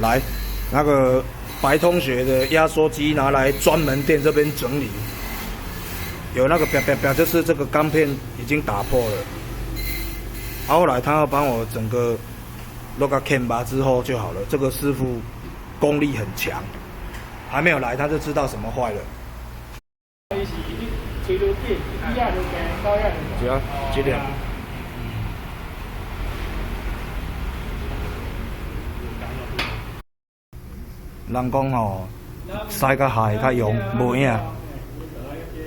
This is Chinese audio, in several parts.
来，那个白同学的压缩机拿来专门店这边整理，有那个啪啪啪，就是这个钢片已经打破了。后来他要帮我整个弄个 can 拔之后就好了。这个师傅功力很强，还没有来他就知道什么坏了。只要这点。人讲吼，驶较海较勇，无影。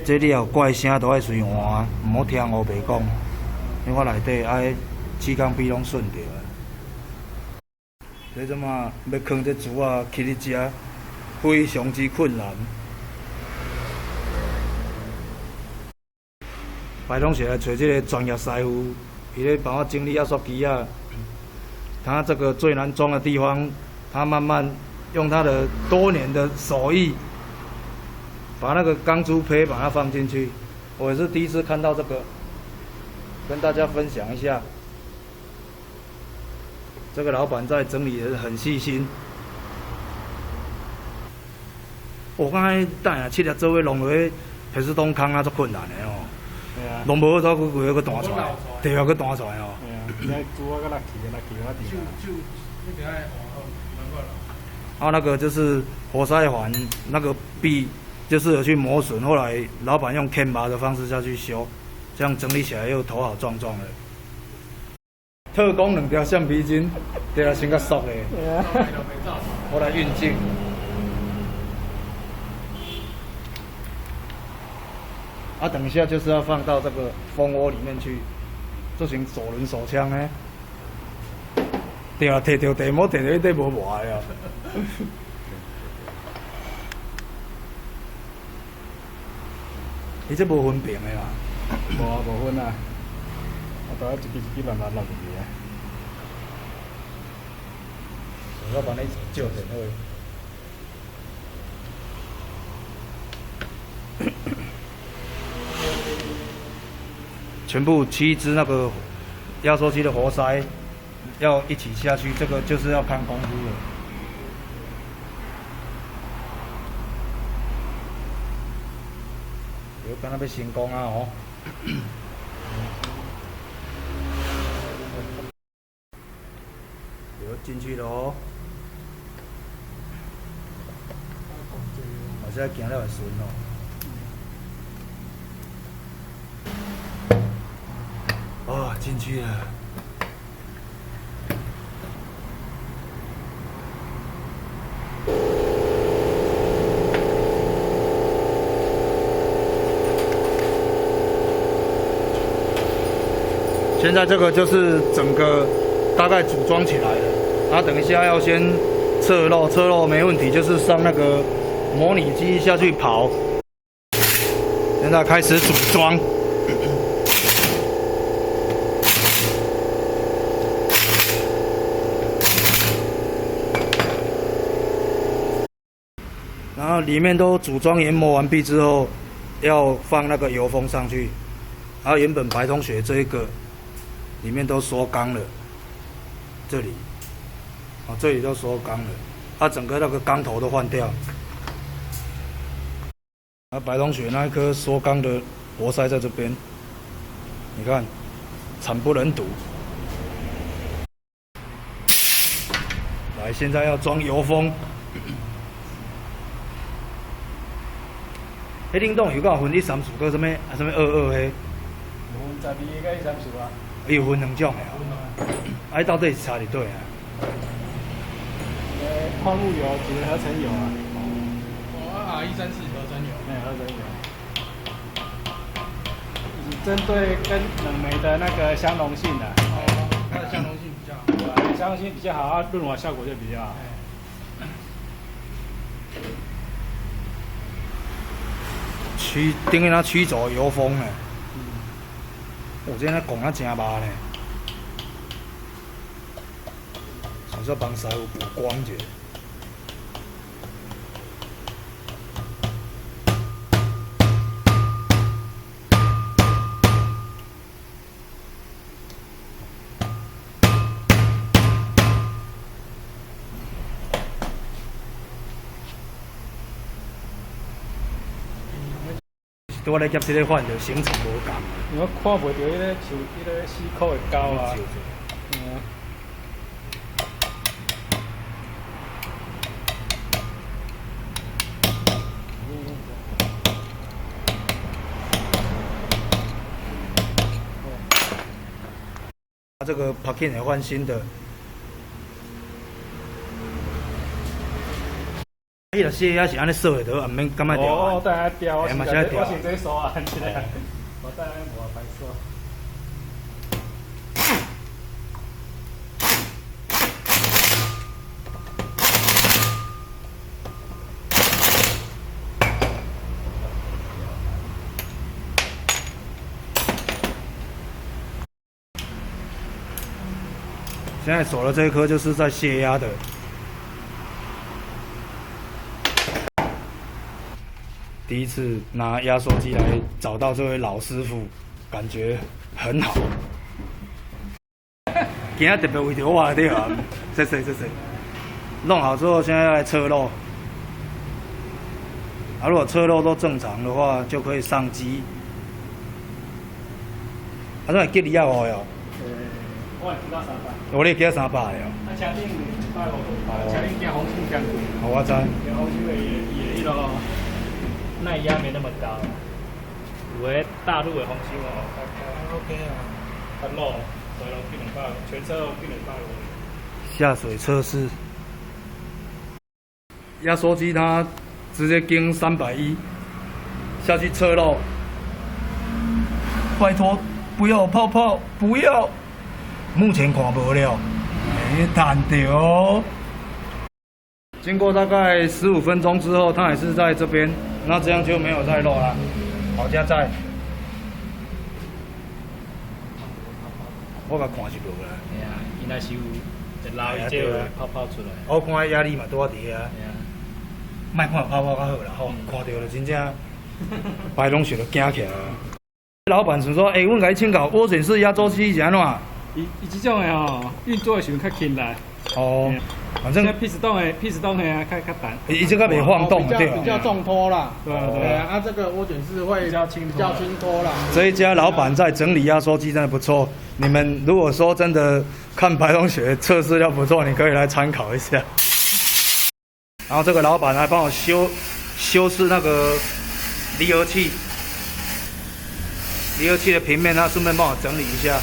这你后怪声都爱随换，唔好听乌白讲。因为我内底爱气缸比拢顺着。这阵啊，要扛这珠啊去你遮，非常之困难。白同学来找这个专业师傅，伊咧帮我整理压缩机啊。他这个最难装的地方，他慢慢用他的多年的手艺，把那个钢珠胚把它放进去。我也是第一次看到这个，跟大家分享一下。这个老板在整理的很细心。我刚才等下七日做伙弄落去黑石洞坑啊，足困难的哦。对啊。弄无好，早规个弹出来，地下个弹出来哦。对啊。现在珠啊个落去啊地。就那个爱难怪了。啊，那个就是活塞环那个壁，就是有去磨损，后来老板用 can 拔的方式下去修，这样整理起来又头好壮壮的。特工2条橡皮筋，对啊，先较熟的。我来运镜。啊，等一下就是要放到这个蜂窝里面去，做成左轮手枪呢。对啊，摕着地膜，摕着迄底无磨的啊。伊这无分平的啦。无分啊。我大概一支慢慢落入去啊。我帮你照点好。全部7支那个压缩机的活塞要一起下去，这个就是要看功夫了。有刚才要成功啊哦！有进去了哦。我现在行了会顺哦。哇，进去了。现在这个就是整个大概组装起来了，然后等一下要先侧漏，侧漏没问题，就是上那个模拟机下去跑。现在开始组装。然后里面都组装研磨完毕之后，要放那个油封上去。然后原本白同学这一个里面都缩钢了，这里，这里都缩钢了，它整个那个钢头都换掉。白同学那一颗缩钢的活塞在这边，你看，惨不忍睹。来，现在要装油封。迄冷冻有够分1、3次，搁什么22迄？有分12个跟13次啊。伊有分2种的啊。到底是差伫倒啊？矿物油只是合成油啊。R134合成油。合成油。针对跟冷媒的那个相容性的。它的相容性比较好。相容性比较好，润滑效果就比较好。等于那驱走油封呢。我这那讲啊真麻呢。想说帮师傅补光者。拄我咧夹即个款就行程无共。因为看袂到迄个像迄个4箍的胶啊。这个 parking 也换新的。伊若卸也是安尼锁的，毋免感觉掉。哦，等下掉，我先这手啊，起来，我等下无白锁。现在锁的这一颗就是在泄压的。第一次拿压缩机来找到这位老师傅，感觉很好。今天特别为着我对啊，谢谢。弄好之后，现在要来测漏。如果测漏都正常的话，就可以上机。这会给250哦。我会记到300。我咧加300了。车顶150，车顶加红星加贵。好，我知。加红星的也迄落耐压没那么高，有的大陆的红星哦，OK 啊，它漏，回笼1百，全车1百多。下水测试，压缩机它直接经310下去测漏，拜托不要有泡泡，不要。目前看不了，没弹掉。经过大概15分钟之后，它还是在这边，那这样就没有再漏了。好加载，我甲看是无啦。系啊，伊若是有一捞伊就泡泡出来。我看压力嘛多伫啊。莫看泡泡较好啦，吼，看到就真正白龙血都惊起来。老板是说，阮甲你请教，涡卷式压缩机是安怎？伊即种的吼，运作的时阵较轻来。哦，反正屁石洞的啊，较淡。伊这个袂晃动对吧？比较重拖啦。对啊，这个涡卷式会比较轻拖啦。这一家老板在整理压缩机真的不错。你们如果说真的看白龙雪测试要不错，你可以来参考一下。然后这个老板还帮我修饰那个离合器的平面，他顺便帮我整理一下。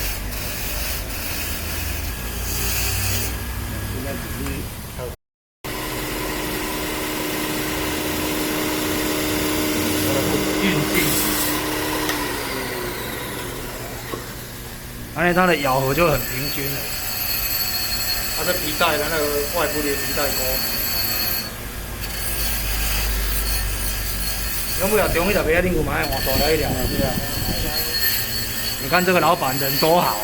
运镜，而且它的咬合就很平均了。它的皮带的那个外部的皮带钩，用不了中一条别另外买换大来一条，是吧？你看这个老板人多好。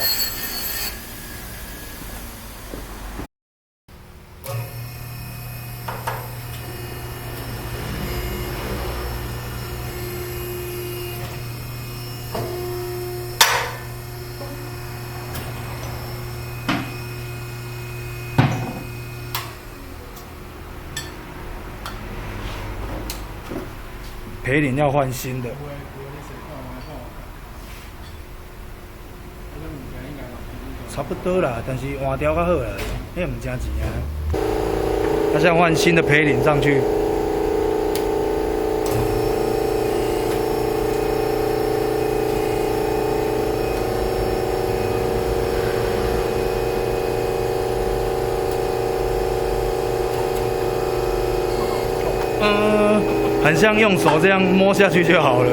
陪领要换新的，差不多啦，但是换掉较好啦，那唔正钱啊。他现在换新的陪领上去。很像用手这样摸下去就好了。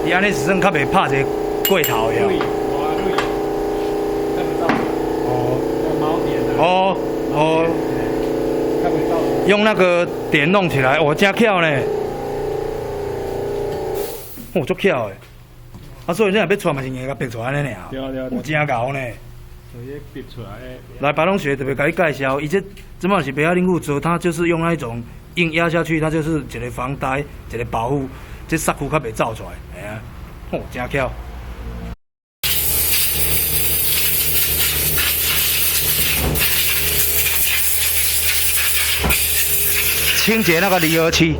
伊安尼时阵较袂拍一个过头呀。哦。用那个点弄起来，我真巧呢，足巧的。所以你若要出嘛是硬甲逼出安尼尔，有真厚呢。直接逼出来的。来白龙学特别给你介绍，伊这嘛是北亚领物做，它就是用那种硬压下去，它就是一个防呆，一个保护，这煞骨较袂走出来，哎呀，哦，真巧。清洁那个离合器。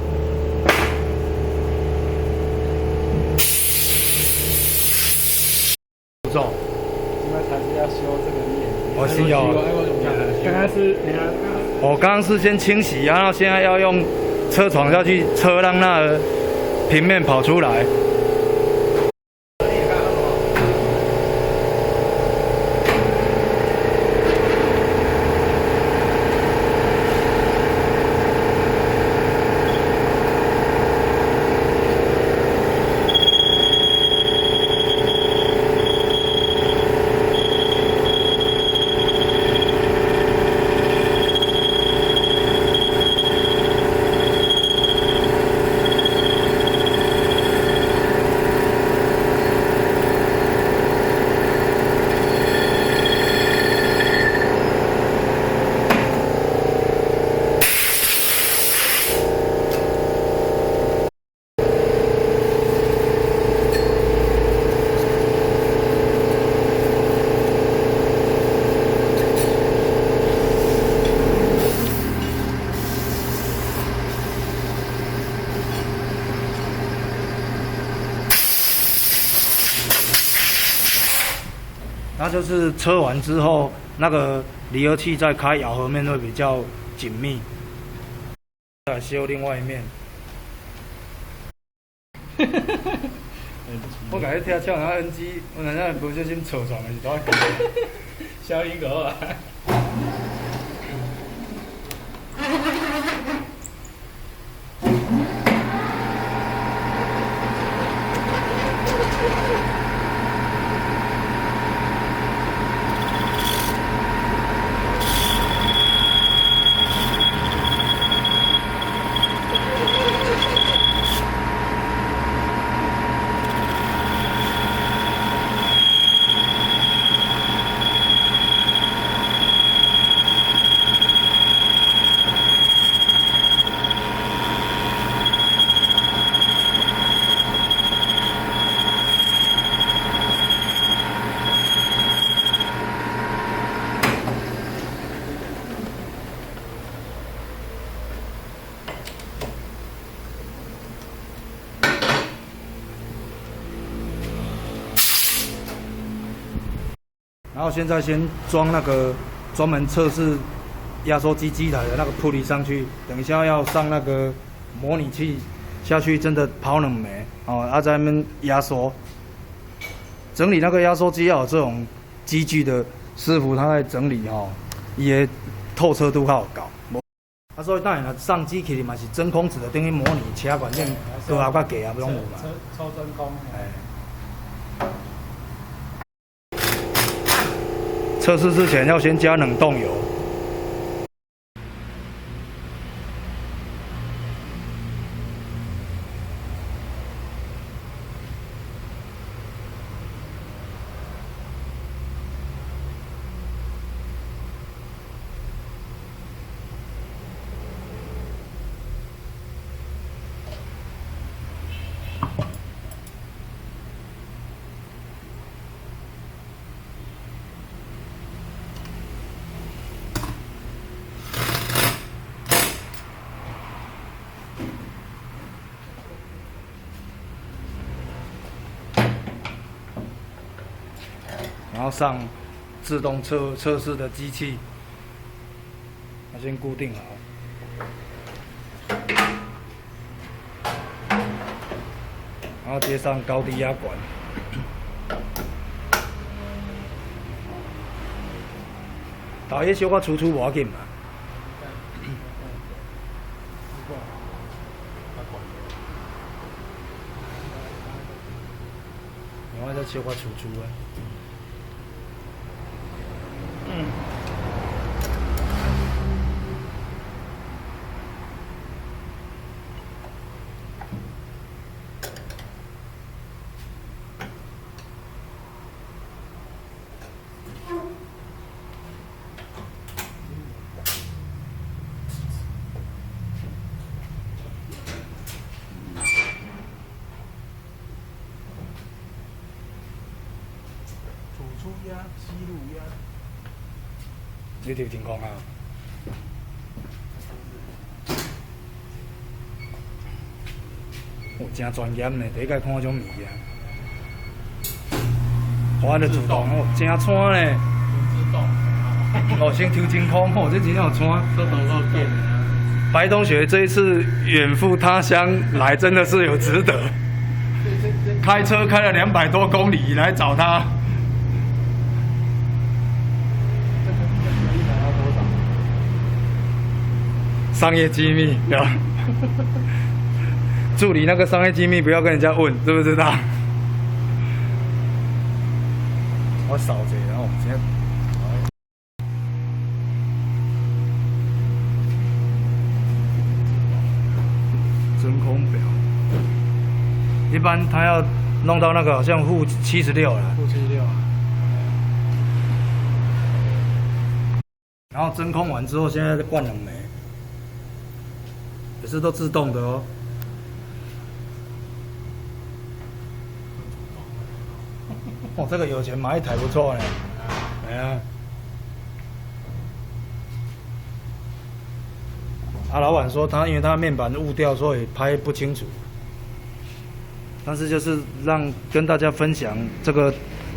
步骤。现在才是要修这个面。哦，是哦。刚刚是你看。我刚刚是先清洗，然后现在要用车床下去车，让那个平面跑出来。那就是车完之后，那个离合器再开咬合面会比较紧密。再修另外一面。我感觉听唱那 NG， 我那不小心扯床的是多少？消音狗啊！然后现在先装那个专门测试压缩机机台的那个铺力上去，等一下要上那个模拟器下去，真的跑2枚哦，在那边压缩。整理那个压缩机要有这种机具的师傅，他在整理哦，伊的透彻度较有够。所以当然啦，上机器嘛是真空纸的，等于模拟车管件高压甲低压拢有嘛。抽真空。测试之前要先加冷冻油。然后上自动测试的机器，它先固定好，然后接上高低压管，打迄小可粗无要紧嘛。然后再小可粗啊。你条情况啊？哦，真专业呢，第一届看迄种物件。我咧自动哦，真惨咧。哦，先抽真空哦，这真有惨。这都够变的。白同学这一次远赴他乡来，真的是有值得。开车开了200多公里来找他。商业机密，对吧？助理那个商业机密不要跟人家问，知不知道？我扫一下，然后现在。真空表，一般他要弄到那个好像负76了。负76啊。然后真空完之后，现在再灌冷媒，也是都自动的哦。哦，这个有钱买一台不错呢。哎呀。老板说因为他面板误掉，所以拍不清楚。但是就是跟大家分享这个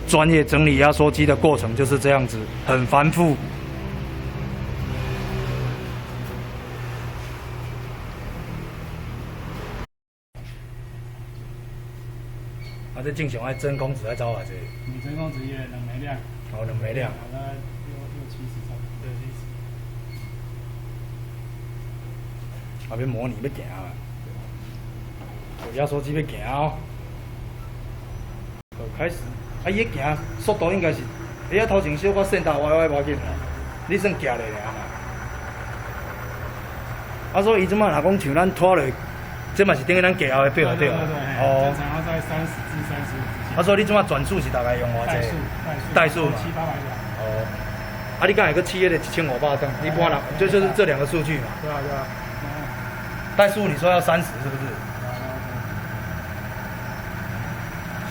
专业整理压缩机的过程就是这样子，很繁复。这正常爱真空值爱走偌济？你真空值也冷媒量。哦，冷媒量。大概670差不多，670。后面模拟要行啊，压缩机要行哦。开始，伊行速度应该是，头前小可线头歪歪无要紧啦，你算行咧尔。所以伊即摆若讲像咱拖落，这嘛是等于咱行后的表对吧？哦。正常要在30至35之间。所以你即摆转速是大概用偌济？代数嘛。700-800条。哦。你刚才个企业的1500吨，一般啦，就是这2个数据嘛。对啊。代数你说要30是不是？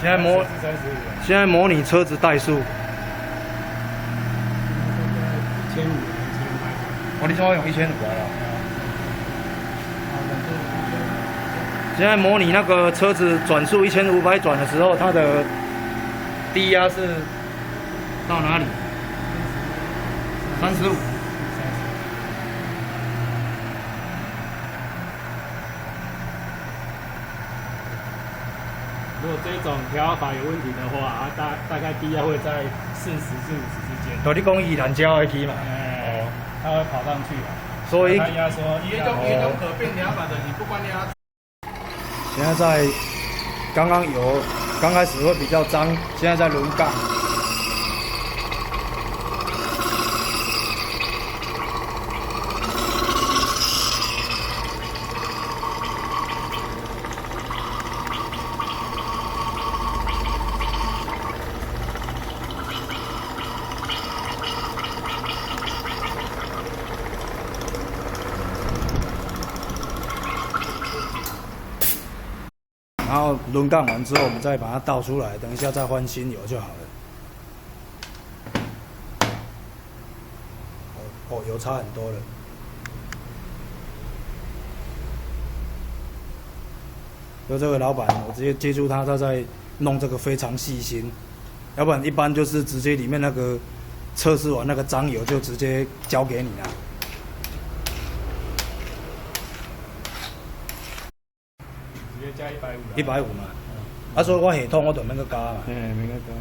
现在模拟车子代数。1500-1800。你说要用1500了。现在模拟那个车子转速1500转的时候，它的低压是到哪里？35。如果这种调法有问题的话，大概低压会在40至50之间。对，你讲宜兰礁的机嘛？它会跑上去啊。所以它压缩，一种可变调法的，你不管压。现在刚开始会比较脏，现在在轮杠。然后轮杠完之后，我们再把它倒出来，等一下再换新油就好了。油差很多了。就这个老板，我直接接触他在弄这个非常细心，要不然一般就是直接里面那个测试完那个脏油就直接交给你了。加150嘛，所以我系统我就免去加嘛。免去加。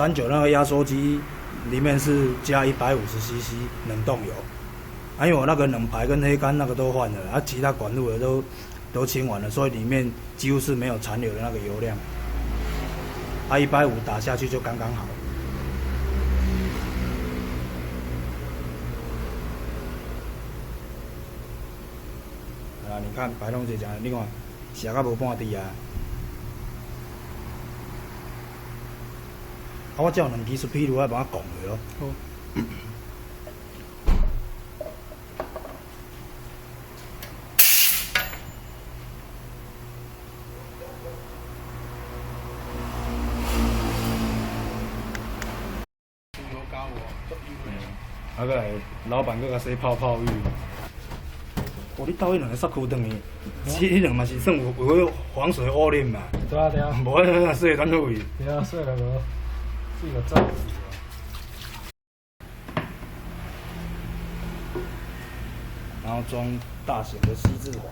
39那个压缩机里面是加150cc 冷冻油，因为我那个冷排跟黑杆那个都换了，其他管路的都清完了，所以里面几乎是没有残留的那个油量。150打下去就刚刚好。你看白龙姐讲，你看写到无半滴啊！我叫2支出，譬如要把它拱了咯。啊个来老板搁甲洗泡泡浴。哦，你倒迄两个塞裤转去，迄两嘛是算有迄防水污染嘛。对啊对啊。无迄洗转去位。对啊，洗了个，洗个脏。然后装大型的锡制网。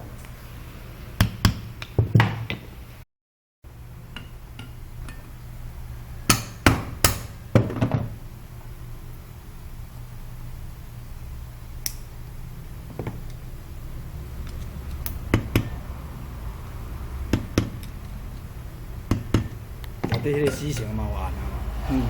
对迄个死绳嘛有按啊嘛。嗯。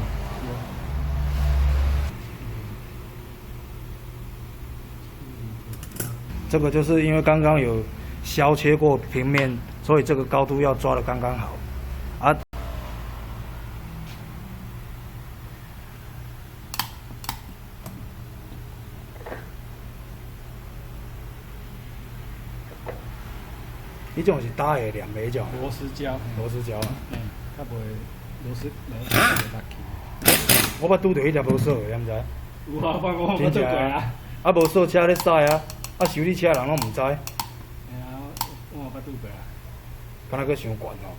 这个就是因为刚刚有削切过平面，所以这个高度要抓得刚刚好。啊。迄种是打的两枚种。螺丝胶。螺丝胶啊。较袂螺丝袂落去。我捌拄着迄只无锁的，敢知？有啊，我捌做过啊。啊，无锁车咧驶啊，啊修理车的人拢毋知。哎呀，我捌拄过啊。敢若佫伤悬哦。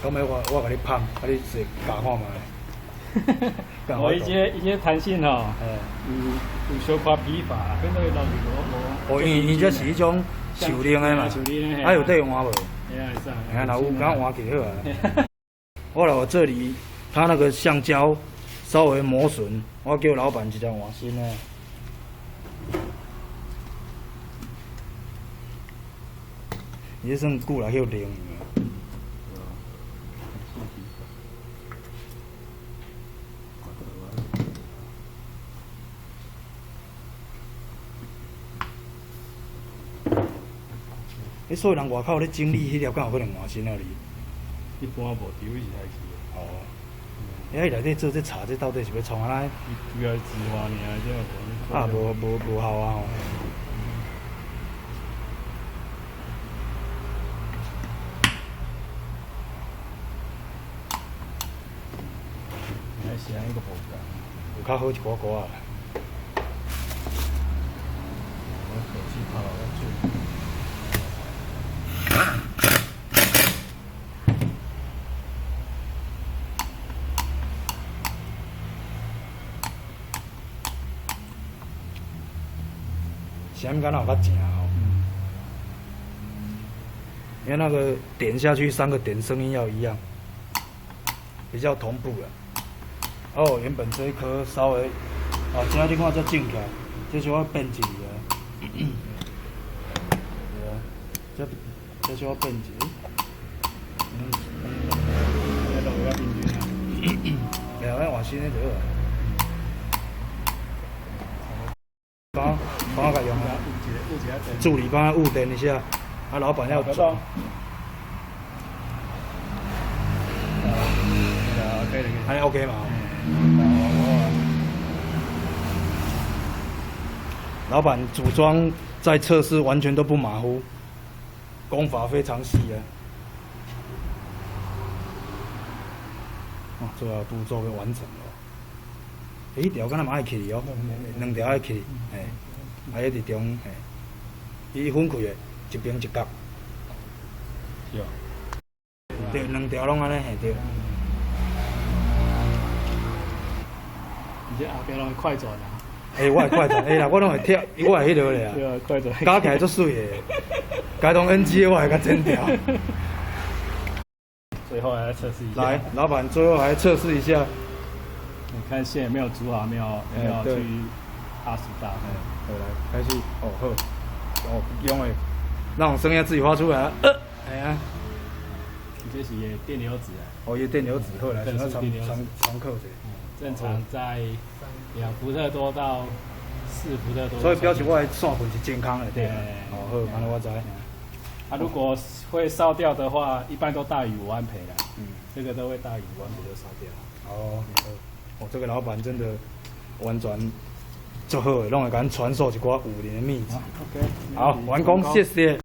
咁咪我甲你拍，啊你试夹看卖。我一些弹性吼，有小可疲乏，变做老是无。哦，伊这是迄种手拎的嘛，啊有得换无？哎呀，是啊。哎，若有敢换起好啊。我来我这里，它那个橡胶稍微磨损，我叫老板直接换新的。伊这算久来休零。所有人外口咧整理迄条，敢有可能换新啊？一般无丢是还是。哦。遐内底做这茶，这到底是要创啊？主要是字画尔，这啊，无效啊！吼。还是安个无共，有较好一寡寡啊。我手机泡了最。咸干有较正哦，因为那个点下去3个点声音要一样，比较同步了。哦，原本这一颗稍微，哦，这你看这正起来，这就要变一个，对啊，这就要变一个。这路要平均啊。对啊，换新的就好。帮我甲用啊，助理帮他误电一下，啊，老板要转。还 OK 嘛？老板组装在测试完全都不马虎，功法非常细啊。哦，最后步骤就完成了。一条敢若嘛爱起哦，2条爱起，嘿。啊，迄伫中，嘿，伊分开的，一边一角。是哦。对，2条拢安尼，嘿对。你这后壁拢会快转啊？嘿，我会快转，嘿啦，我拢会跳，我会迄落咧啊。对啊，快转。加起来足水的，该当 NG 的我会甲剪掉。最后还来测试一下。来，老板最后还测试一下。你看线没有组好，没有去80大。好，来开始。哦好，哦用的，那种声音自己发出来。哎呀，这是电流纸啊。哦，伊电流纸好来，常刻者。正常在2伏特多到伺服的都。所以表示我的线份是健康的，对。哦，好，安尼我知。啊，如果会烧掉的话，一般都大于5安培啦。这个都会大于5安培就烧掉。哦，哦，这个老板真的完全足好的，拢会甲咱传授一寡武林的秘籍。OK，好，完工，谢谢。